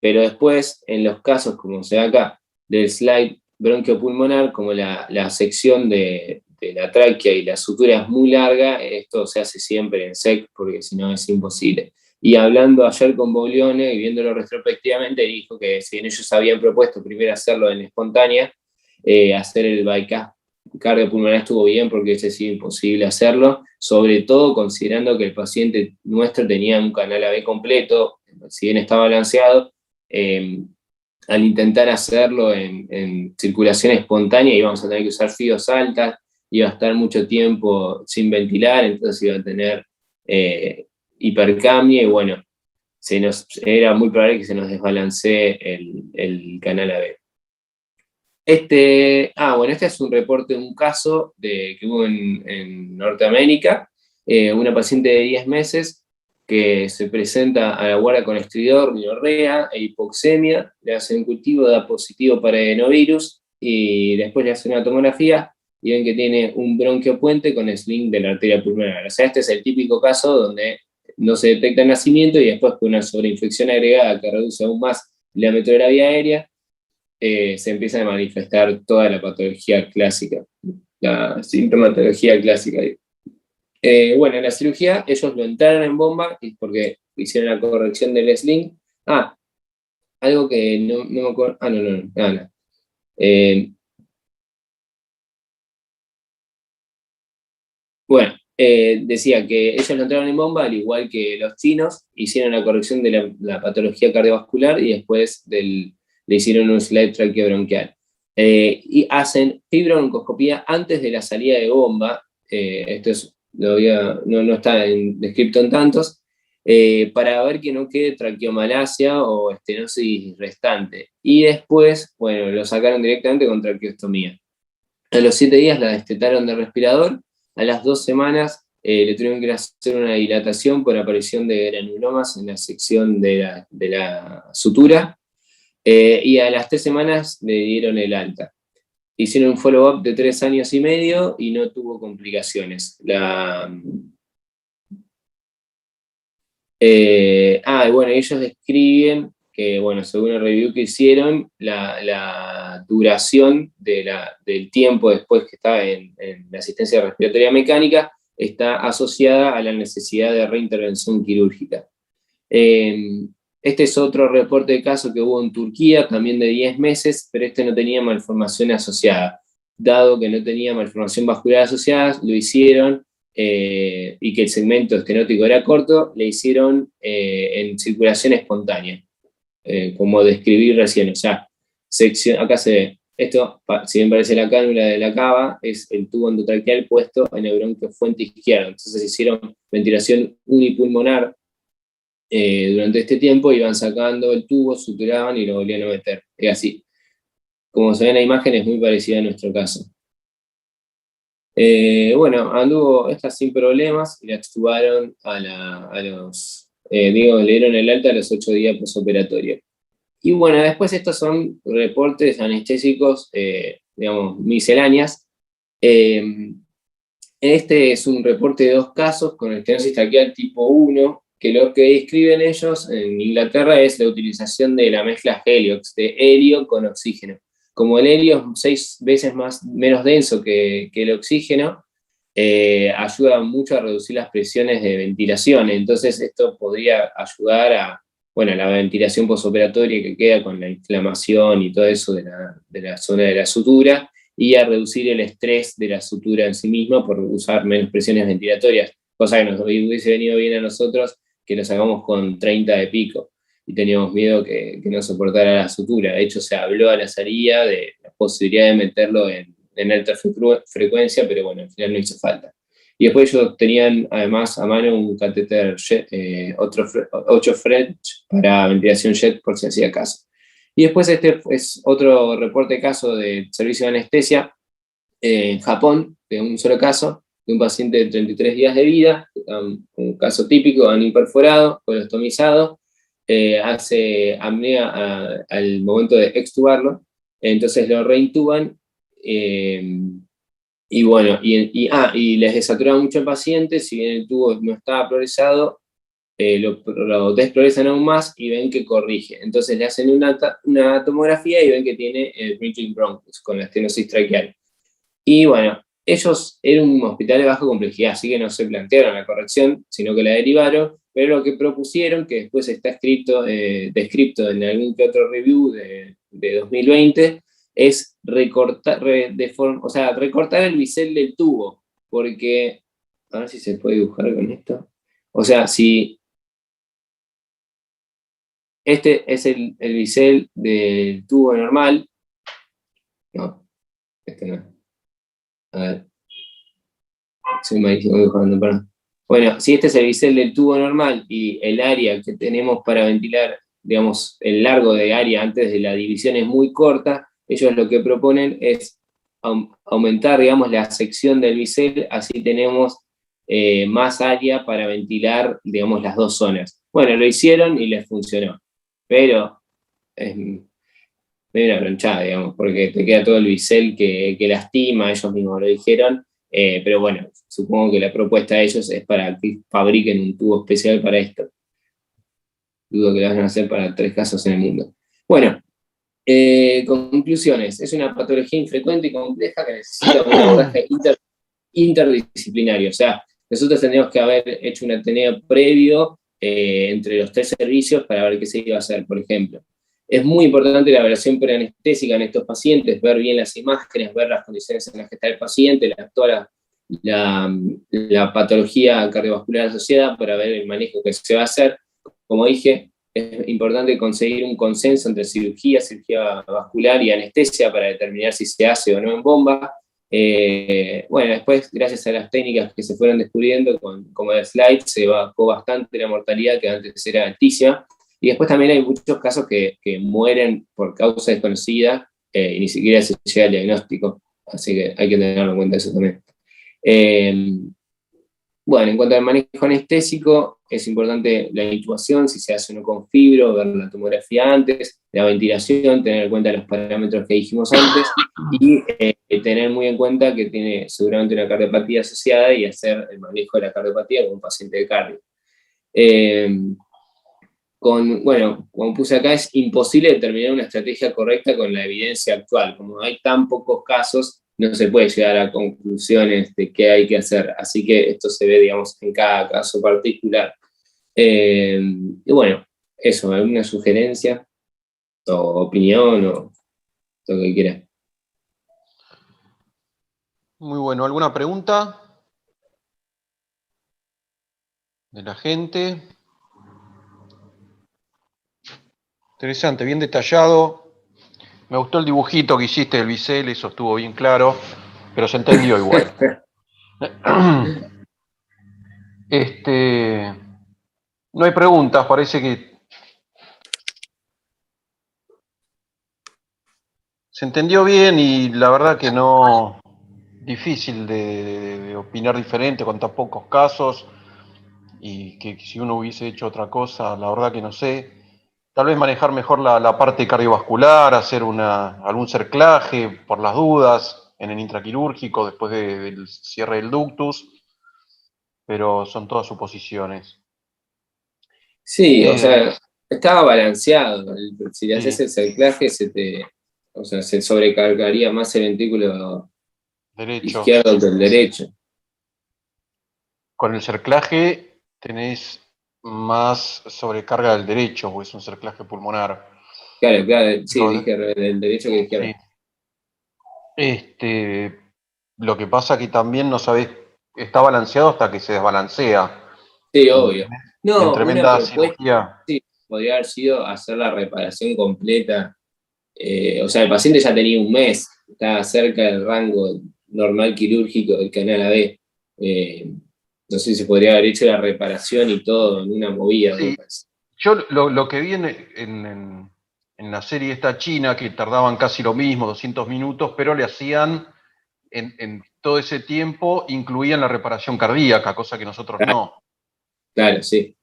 Pero después, en los casos, como se ve acá, del slide bronquiopulmonar, como la sección de la tráquea y la sutura es muy larga, esto se hace siempre en SEC, porque si no es imposible. Y hablando ayer con Boglione y viéndolo retrospectivamente, dijo que si bien ellos habían propuesto primero hacerlo en espontánea, hacer el bypass cardiopulmonar estuvo bien porque ese sí imposible hacerlo, sobre todo considerando que el paciente nuestro tenía un canal AB completo, si bien está balanceado, al intentar hacerlo en circulación espontánea íbamos a tener que usar FIOs altas, iba a estar mucho tiempo sin ventilar, entonces iba a tener hipercapnia y bueno, era muy probable que se nos desbalancee el canal AB. Este es un reporte de un caso que hubo en Norteamérica, una paciente de 10 meses que se presenta a la guardia con estridor, diarrea e hipoxemia, le hacen un cultivo, da positivo para adenovirus y después le hacen una tomografía y ven que tiene un bronquio puente con sling de la arteria pulmonar. O sea, este es el típico caso donde no se detecta el nacimiento y después con una sobreinfección agregada que reduce aún más el diámetro de la vía aérea, se empieza a manifestar toda la patología clásica, la sintomatología clásica. Bueno, en la cirugía ellos lo entraron en bomba porque hicieron la corrección del sling. Algo que no me acuerdo. No. Bueno, decía que ellos lo entraron en bomba, al igual que los chinos, hicieron la corrección de la patología cardiovascular y después le hicieron un slide traqueobronquial. Y hacen fibrooncoscopía antes de la salida de bomba, esto es, no está descrito en tantos, para ver que no quede traqueomalacia o estenosis restante. Y después, bueno, lo sacaron directamente con traqueostomía. A los 7 días la destetaron de respirador. A las 2 semanas le tuvieron que hacer una dilatación por aparición de granulomas en la sección de la sutura, y a las 3 semanas le dieron el alta. Hicieron un follow-up de 3 años y medio y no tuvo complicaciones. Bueno, ellos describen que, bueno, según el review que hicieron, la duración del tiempo después que está en la asistencia respiratoria mecánica está asociada a la necesidad de reintervención quirúrgica. Este es otro reporte de caso que hubo en Turquía, también de 10 meses, pero este no tenía malformación asociada. Dado que no tenía malformación vascular asociada, lo hicieron, y que el segmento estenótico era corto, le hicieron en circulación espontánea, como describí recién. O sea, acá se ve, esto, si bien parece la cánula de la cava, es el tubo endotraqueal puesto en el bronquio fuente izquierdo. Entonces hicieron ventilación unipulmonar durante este tiempo, iban sacando el tubo, suturaban y lo volvían a meter. Es así. Como se ve en la imagen, es muy parecida a nuestro caso. Bueno, anduvo esta sin problemas y la extubaron le dieron el alta a los 8 días postoperatorio. Y bueno, después estos son reportes anestésicos, digamos, misceláneas. Este es un reporte de 2 casos con estenosis traqueal tipo 1, que lo que describen ellos en Inglaterra es la utilización de la mezcla Heliox, de helio con oxígeno. Como el helio es 6 veces menos denso que el oxígeno, ayuda mucho a reducir las presiones de ventilación. Entonces esto podría ayudar a la ventilación postoperatoria que queda con la inflamación y todo eso de la zona de la sutura, y a reducir el estrés de la sutura en sí misma por usar menos presiones ventilatorias, cosa que nos hubiese venido bien a nosotros que lo sacamos con 30 de pico y teníamos miedo que no soportara la sutura. De hecho, se habló a la salida de la posibilidad de meterlo en alta frecuencia, pero bueno, al final no hizo falta. Y después ellos tenían además a mano un catéter 8 French para ventilación jet por si hacía caso. Y después este es otro reporte de caso de servicio de anestesia en Japón, de un solo caso, de un paciente de 33 días de vida, un caso típico, han imperforado, colostomizado, hace apnea al momento de extubarlo, entonces lo reintuban, y bueno, y les desaturan mucho al paciente, si bien el tubo no estaba progresado, lo desprogresan aún más y ven que corrige. Entonces le hacen una tomografía y ven que tiene el bridging bronchus con la estenosis traqueal. Y bueno, ellos eran un hospital de baja complejidad, así que no se plantearon la corrección, sino que la derivaron, pero lo que propusieron, que después está descrito en algún que otro review de 2020, es recortar el bisel del tubo, porque, a ver si se puede dibujar con esto. O sea, si este es el bisel del tubo normal, no, este no. A ver, soy malísimo dibujando, perdón. Bueno, si este es el bisel del tubo normal y el área que tenemos para ventilar, digamos, el largo de área antes de la división es muy corta, ellos lo que proponen es aumentar, digamos, la sección del bisel, así tenemos más área para ventilar, digamos, las 2 zonas. Bueno, lo hicieron y les funcionó, pero es medio una planchada, digamos, porque te queda todo el bisel que lastima, ellos mismos lo dijeron. Pero bueno, supongo que la propuesta de ellos es para que fabriquen un tubo especial para esto. Dudo que lo vayan a hacer para 3 casos en el mundo. Bueno, conclusiones. Es una patología infrecuente y compleja que necesita un abordaje interdisciplinario. O sea, nosotros tendríamos que haber hecho un Ateneo previo entre los 3 servicios para ver qué se iba a hacer, por ejemplo. Es muy importante la evaluación preanestésica en estos pacientes, ver bien las imágenes, ver las condiciones en las que está el paciente, toda la patología cardiovascular asociada para ver el manejo que se va a hacer. Como dije, es importante conseguir un consenso entre cirugía vascular y anestesia para determinar si se hace o no en bomba. Bueno, después, gracias a las técnicas que se fueron descubriendo, como el slide, se bajó bastante la mortalidad, que antes era altísima. Y después también hay muchos casos que mueren por causa desconocida y ni siquiera se llega al diagnóstico. Así que hay que tenerlo en cuenta eso también. Bueno, en cuanto al manejo anestésico, es importante la intubación, si se hace uno con fibro, ver la tomografía antes, la ventilación, tener en cuenta los parámetros que dijimos antes, y tener muy en cuenta que tiene seguramente una cardiopatía asociada y hacer el manejo de la cardiopatía con un paciente de cardio. Bueno, como puse acá, es imposible determinar una estrategia correcta con la evidencia actual. Como hay tan pocos casos, no se puede llegar a conclusiones de qué hay que hacer. Así que esto se ve, digamos, en cada caso particular. Y bueno, eso, alguna sugerencia o opinión o lo que quiera. Muy bueno. ¿Alguna pregunta de la gente? Interesante, bien detallado. Me gustó el dibujito que hiciste del bisel, eso estuvo bien claro, pero se entendió igual. No hay preguntas, parece que se entendió bien y la verdad que no, difícil de opinar diferente con tan pocos casos y que si uno hubiese hecho otra cosa, la verdad que no sé. Tal vez manejar mejor la parte cardiovascular, hacer algún cerclaje por las dudas en el intraquirúrgico después del cierre del ductus, pero son todas suposiciones. Sí, o sea, estaba balanceado. Si le haces Sí. el cerclaje, se sobrecargaría más el ventrículo Derecho. izquierdo que el derecho. Con el cerclaje tenés más sobrecarga del derecho, o es un cerclaje pulmonar. Claro, sí, No, dije del derecho que izquierdo. Sí. Lo que pasa que también no sabés, está balanceado hasta que se desbalancea. Sí, obvio. No, En una tremenda propuesta cirugía. sí, podría haber sido hacer la reparación completa. O sea, el paciente ya tenía un mes, estaba cerca del rango normal quirúrgico del canal AB. No sé si se podría haber hecho la reparación y todo en una movida. Sí. Yo lo que vi en la serie esta china, que tardaban casi lo mismo, 200 minutos, pero le hacían, en todo ese tiempo, incluían la reparación cardíaca, cosa que nosotros no. Claro, sí.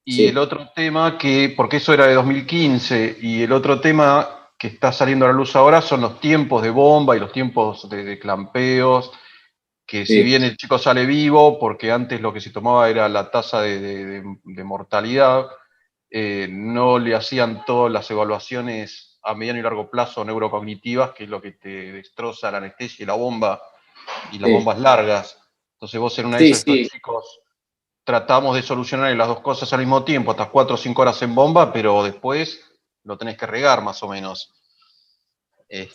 Y Sí. el otro tema porque eso era de 2015, y el otro tema que está saliendo a la luz ahora son los tiempos de bomba y los tiempos de clampeos, que si bien el chico sale vivo, porque antes lo que se tomaba era la tasa de mortalidad, no le hacían todas las evaluaciones a mediano y largo plazo neurocognitivas, que es lo que te destroza la anestesia y la bomba, y las bombas largas. Entonces vos en una de esas, estos chicos, tratamos de solucionar las dos cosas al mismo tiempo, hasta 4 o 5 horas en bomba, pero después lo tenés que regar más o menos.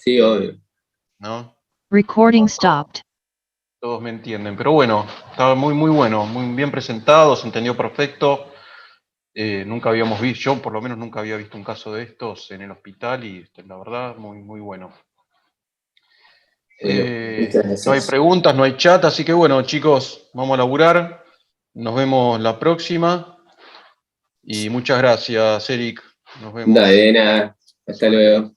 Sí, obvio. ¿No? Recording stopped. Todos me entienden, pero bueno, estaba muy bueno, muy bien presentado, se entendió perfecto. Nunca habíamos visto, yo por lo menos nunca había visto un caso de estos en el hospital y la verdad, muy bueno. No hay preguntas, no hay chat, así que bueno, chicos, vamos a laburar. Nos vemos la próxima. Y muchas gracias, Eric. Nos vemos. Dale, de nada. Hasta luego.